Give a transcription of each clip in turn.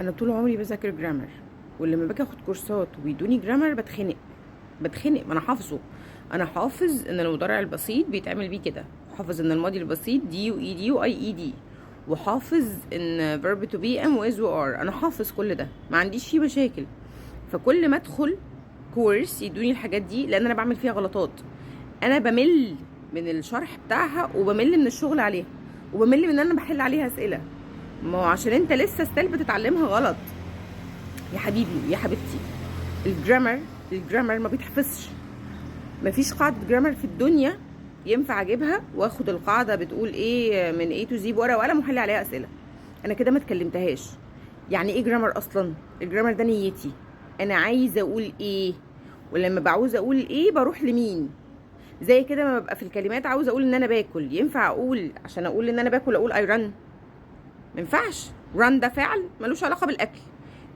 انا طول عمري بذاكر جرامر، ولما باجي اخد كورسات وبيدوني جرامر بتخنق. ما انا حافظه. انا حافظ ان المضارع البسيط بيتعمل بيه كده، حافظ ان الماضي البسيط دي واي دي واي اي دي، وحافظ ان verb to be am was و are. انا حافظ كل ده، ما عنديش فيه مشاكل. فكل ما ادخل كورس يدوني الحاجات دي، لان انا بعمل فيها غلطات. انا بمل من الشرح بتاعها، وبمل من الشغل عليها، وبمل من ان انا بحل عليها اسئله. ما هو عشان انت لسه ستيل بتتعلمها غلط يا حبيبي يا حبيبتي. الجرامر ما بيتحفظش. مفيش قاعده جرامر في الدنيا ينفع اجيبها واخد القاعده بتقول ايه من ايه تو زي بورقه وقلم وحل عليها اسئله. انا كده ما اتكلمتهاش. يعني ايه جرامر اصلا؟ الجرامر ده نيتي، انا عايزه اقول ايه، ولما بعوز اقول ايه بروح لمين. زي كده ما ببقى في الكلمات عاوز اقول ان انا باكل، ينفع اقول عشان اقول ان انا باكل اقول اي رن؟ ما ينفعش. ران ده فعل ملوش علاقه بالاكل.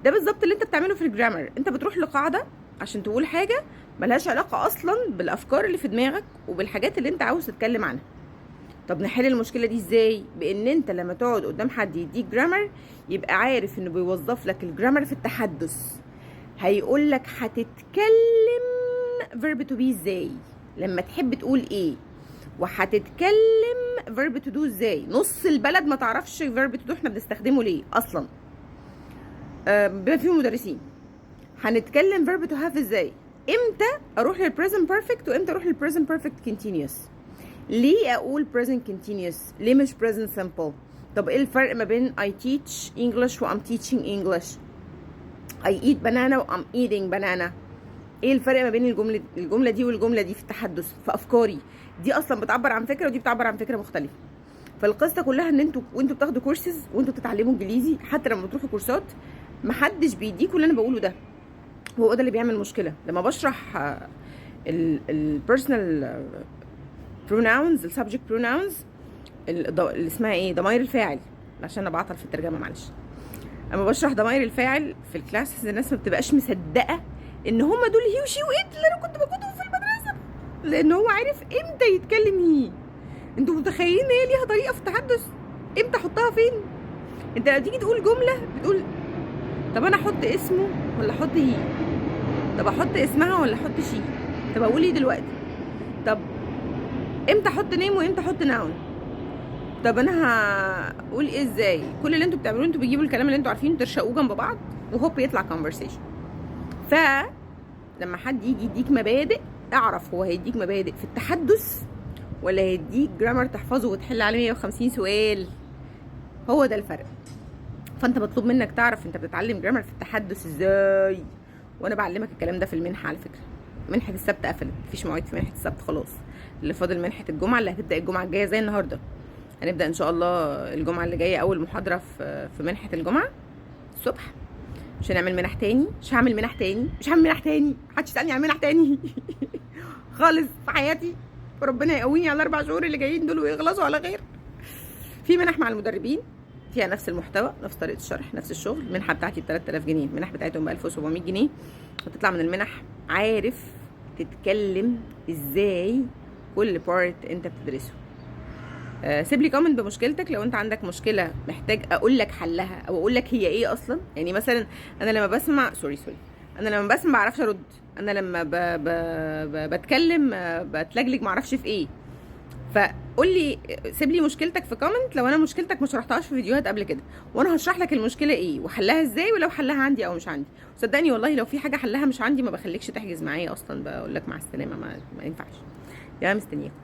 ده بالظبط اللي انت بتعمله في الجرامر. انت بتروح لقاعده عشان تقول حاجه ملهاش علاقه اصلا بالافكار اللي في دماغك وبالحاجات اللي انت عاوز تتكلم عنها. طب نحل المشكله دي ازاي؟ بان انت لما تقعد قدام حد يديك جرامر يبقى عارف انه بيوظف لك الجرامر في التحدث. هيقول لك هتتكلم verb to be ازاي لما تحب تقول ايه، وهتتكلم verb to do ازاي. نص البلد ما تعرفش verb to do احنا بنستخدمه ليه اصلا. بما فيهم مدرسين. هنتكلم verb to have ازاي، امتى اروح للpresent perfect وامتى اروح للpresent perfect continuous. ليه اقول present continuous، ليه مش present simple؟ طب ايه الفرق ما بين I teach English و I'm teaching English؟ I eat banana و I'm eating banana. ايه الفرق ما بين الجمله دي والجمله دي في التحدث في افكاري؟ دي اصلا بتعبر عن فكره ودي بتعبر عن فكره مختلفه. فالقصه كلها ان وانتوا بتاخدوا كورسز وانتوا بتتعلموا انجليزي، حتى لما بتروحوا كورسات محدش بيديكوا اللي انا بقوله ده. هو ده اللي بيعمل مشكله. لما بشرح البيرسونال بروناونز، السبجكت بروناونز اللي اسمها ايه، ضمائر الفاعل، عشان انا بعطل في الترجمه معلش. اما بشرح ضمائر الفاعل في الكلاسز الناس ما بتبقاش مصدقه ان هم دول هي وشي وات اللي انا كنت باخدهم في المدرسه، لان هو عارف امتى يتكلم هي. انتوا متخيلين ان هي ليها طريقه في التحدث؟ امتى احطها فين؟ انت لما تيجي تقول جمله بتقول طب انا احط اسمه ولا احط هي؟ طب احط اسمها ولا احط شي؟ طب اقول ايه دلوقتي؟ طب امتى احط نيم وامتى احط ناون؟ طب انا هقول ايه ازاي؟ كل اللي انتوا بتعملوه انتوا بتجيبوا الكلام اللي انتوا عارفينه ترشقوه جنب بعض وهوب يطلع conversation. فلما حد يجي يديك مبادئ، اعرف هو هيديك مبادئ في التحدث ولا هيديك جرامر تحفظه وتحل عليه 150 سؤال. هو ده الفرق. فانت مطلوب منك تعرف انت بتتعلم جرامر في التحدث ازاي. وانا بعلمك الكلام ده في المنحه على فكره. منحه السبت قفلت، مفيش مواعيد في منحه السبت خلاص. اللي فاضل منحه الجمعه اللي هتبدا الجمعه الجايه زي النهارده. هنبدا ان شاء الله الجمعه اللي جايه اول محاضره في منحه الجمعه الصبح. مش هنعمل منح تاني، مش هعمل منح تاني، محدش يسالني عن منح تاني خالص في حياتي. وربنا يقويني على ال4 شهور اللي جايين دول ويخلصوا على خير. في منح مع المدربين فيها نفس المحتوى، نفس طريقه الشرح، نفس الشغل. المنحه بتاعتي ب 3000 جنيه، المنح بتاعتهم ب 1700 جنيه. هتطلع من المنح عارف تتكلم ازاي كل بارت انت بتدرسه. سيب لي كومنت بمشكلتك لو انت عندك مشكله محتاج اقول لك حلها او اقول لك هي ايه اصلا. يعني مثلا انا لما بسمع انا لما بسمع ما بعرفش ارد. انا لما بتكلم بتلجلج ما اعرفش في ايه. فقول لي، سيب لي مشكلتك في كومنت لو انا مشكلتك ما شرحتهاش في فيديوهات قبل كده، وانا هشرح لك المشكله ايه وحلها ازاي، ولو حلها عندي او مش عندي. صدقني والله لو في حاجه حلها مش عندي ما بخليكش تحجز معايا اصلا، بقول لك مع السلامه، ما ينفعش. يا مستنياكم.